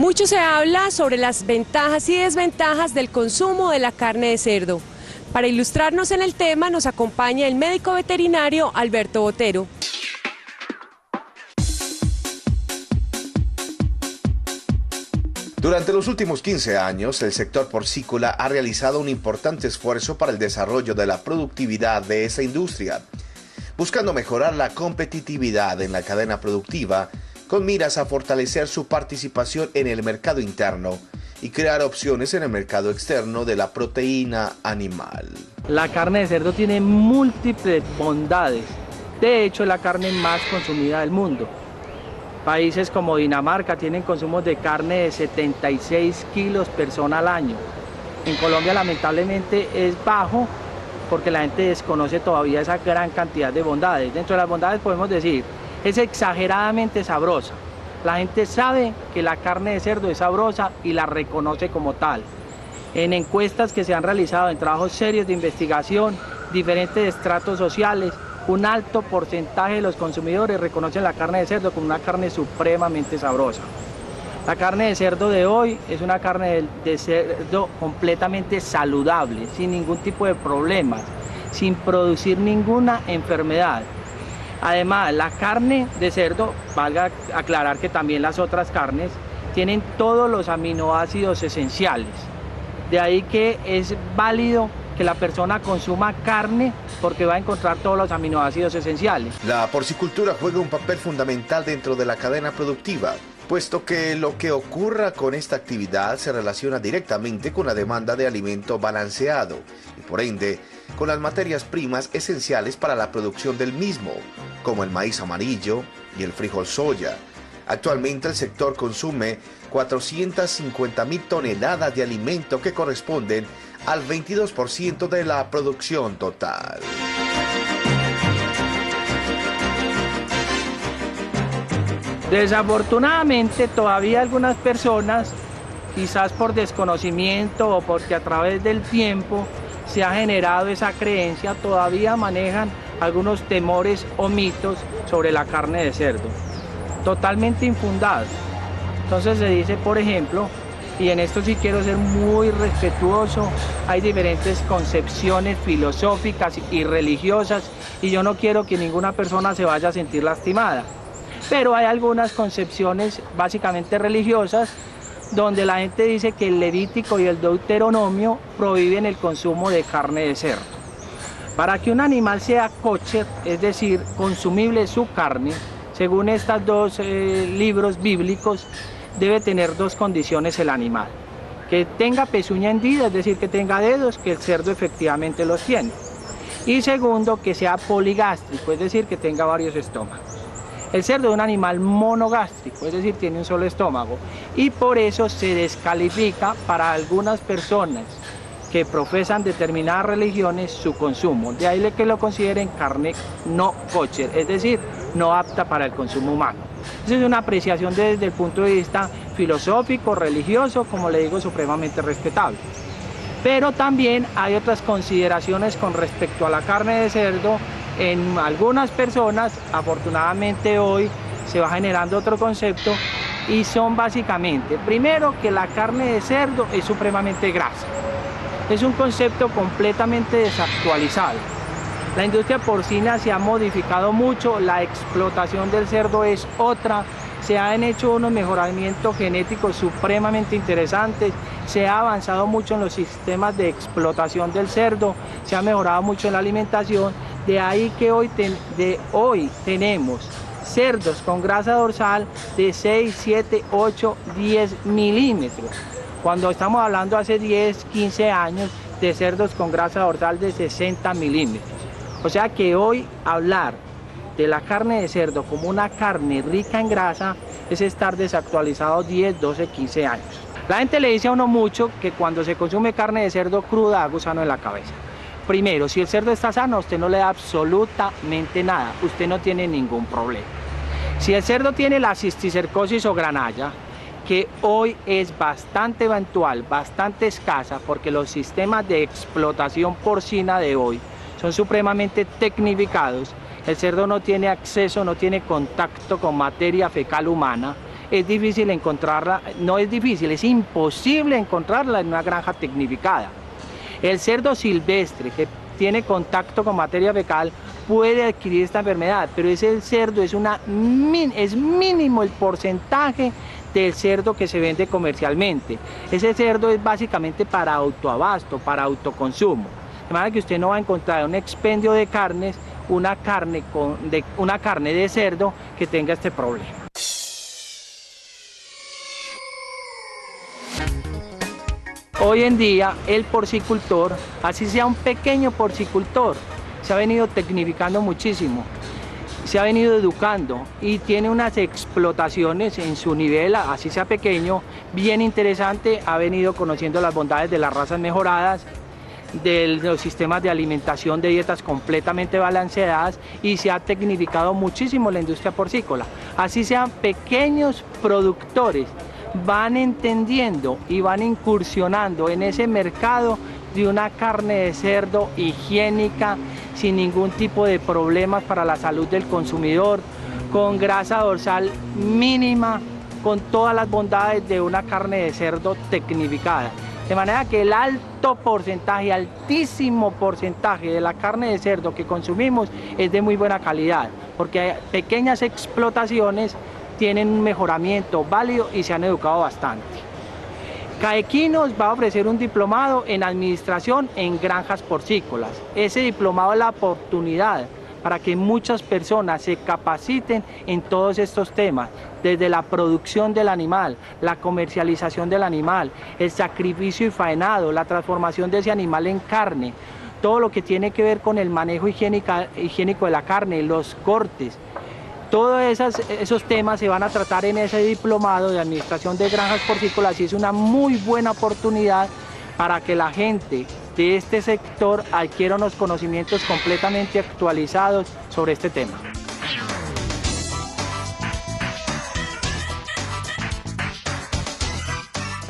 Mucho se habla sobre las ventajas y desventajas del consumo de la carne de cerdo. Para ilustrarnos en el tema nos acompaña el médico veterinario Alberto Botero. Durante los últimos 15 años, el sector porcícola ha realizado un importante esfuerzo para el desarrollo de la productividad de esa industria, buscando mejorar la competitividad en la cadena productiva, con miras a fortalecer su participación en el mercado interno y crear opciones en el mercado externo de la proteína animal. La carne de cerdo tiene múltiples bondades. De hecho, es la carne más consumida del mundo. Países como Dinamarca tienen consumos de carne de 76 kilos persona al año. En Colombia lamentablemente es bajo porque la gente desconoce todavía esa gran cantidad de bondades. Dentro de las bondades podemos decir, es exageradamente sabrosa. La gente sabe que la carne de cerdo es sabrosa y la reconoce como tal. En encuestas que se han realizado en trabajos serios de investigación, diferentes estratos sociales, un alto porcentaje de los consumidores reconocen la carne de cerdo como una carne supremamente sabrosa. La carne de cerdo de hoy es una carne de cerdo completamente saludable, sin ningún tipo de problemas, sin producir ninguna enfermedad. Además, la carne de cerdo, valga aclarar que también las otras carnes, tienen todos los aminoácidos esenciales. De ahí que es válido que la persona consuma carne porque va a encontrar todos los aminoácidos esenciales. La porcicultura juega un papel fundamental dentro de la cadena productiva, puesto que lo que ocurra con esta actividad se relaciona directamente con la demanda de alimento balanceado y por ende con las materias primas esenciales para la producción del mismo, como el maíz amarillo y el frijol soya. Actualmente el sector consume 450.000 toneladas de alimento que corresponden al 22% de la producción total. Desafortunadamente todavía algunas personas, quizás por desconocimiento o porque a través del tiempo se ha generado esa creencia, todavía manejan algunos temores o mitos sobre la carne de cerdo, totalmente infundados. Entonces se dice, por ejemplo, y en esto sí quiero ser muy respetuoso, hay diferentes concepciones filosóficas y religiosas y yo no quiero que ninguna persona se vaya a sentir lastimada. Pero hay algunas concepciones básicamente religiosas donde la gente dice que el Levítico y el Deuteronomio prohíben el consumo de carne de cerdo. Para que un animal sea kosher, es decir, consumible su carne, según estos dos libros bíblicos, debe tener dos condiciones el animal. Que tenga pezuña hendida, es decir, que tenga dedos, que el cerdo efectivamente los tiene. Y segundo, que sea poligástrico, es decir, que tenga varios estómagos. El cerdo es un animal monogástrico, es decir, tiene un solo estómago. Y por eso se descalifica para algunas personas que profesan determinadas religiones su consumo. De ahí que lo consideren carne no kosher, es decir, no apta para el consumo humano. Esa es una apreciación desde el punto de vista filosófico, religioso, como le digo, supremamente respetable. Pero también hay otras consideraciones con respecto a la carne de cerdo. En algunas personas, afortunadamente hoy, se va generando otro concepto y son básicamente, primero, que la carne de cerdo es supremamente grasa. Es un concepto completamente desactualizado. La industria porcina se ha modificado mucho, la explotación del cerdo es otra, se han hecho unos mejoramientos genéticos supremamente interesantes, se ha avanzado mucho en los sistemas de explotación del cerdo, se ha mejorado mucho en la alimentación, de ahí que hoy tenemos cerdos con grasa dorsal de 6, 7, 8, 10 milímetros. Cuando estamos hablando hace 10, 15 años de cerdos con grasa dorsal de 60 milímetros. O sea que hoy hablar de la carne de cerdo como una carne rica en grasa es estar desactualizado 10, 12, 15 años. La gente le dice a uno mucho que cuando se consume carne de cerdo cruda da gusano en la cabeza. Primero, si el cerdo está sano, a usted no le da absolutamente nada, usted no tiene ningún problema. Si el cerdo tiene la cisticercosis o granalla, que hoy es bastante eventual, bastante escasa, porque los sistemas de explotación porcina de hoy son supremamente tecnificados, el cerdo no tiene acceso, no tiene contacto con materia fecal humana, es difícil encontrarla, no es difícil, es imposible encontrarla en una granja tecnificada. El cerdo silvestre que tiene contacto con materia fecal puede adquirir esta enfermedad, pero ese cerdo es mínimo el porcentaje del cerdo que se vende comercialmente. Ese cerdo es básicamente para autoabasto, para autoconsumo. De manera que usted no va a encontrar en un expendio de carnes una carne de cerdo que tenga este problema. Hoy en día el porcicultor, así sea un pequeño porcicultor, se ha venido tecnificando muchísimo, se ha venido educando y tiene unas explotaciones en su nivel, así sea pequeño, bien interesante, ha venido conociendo las bondades de las razas mejoradas, de los sistemas de alimentación de dietas completamente balanceadas y se ha tecnificado muchísimo la industria porcícola. Así sean pequeños productores, van entendiendo y van incursionando en ese mercado de una carne de cerdo higiénica, sin ningún tipo de problemas para la salud del consumidor, con grasa dorsal mínima, con todas las bondades de una carne de cerdo tecnificada. De manera que el alto porcentaje, altísimo porcentaje de la carne de cerdo que consumimos es de muy buena calidad, porque pequeñas explotaciones tienen un mejoramiento válido y se han educado bastante. CAEquinos va a ofrecer un diplomado en administración en granjas porcícolas. Ese diplomado es la oportunidad para que muchas personas se capaciten en todos estos temas, desde la producción del animal, la comercialización del animal, el sacrificio y faenado, la transformación de ese animal en carne, todo lo que tiene que ver con el manejo higiénico de la carne, los cortes. Todos esos temas se van a tratar en ese diplomado de administración de granjas porcícolas y es una muy buena oportunidad para que la gente de este sector adquiera unos conocimientos completamente actualizados sobre este tema.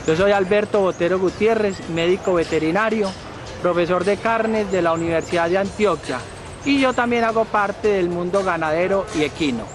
Yo soy Alberto Botero Gutiérrez, médico veterinario, profesor de carnes de la Universidad de Antioquia, y yo también hago parte del mundo ganadero y equino.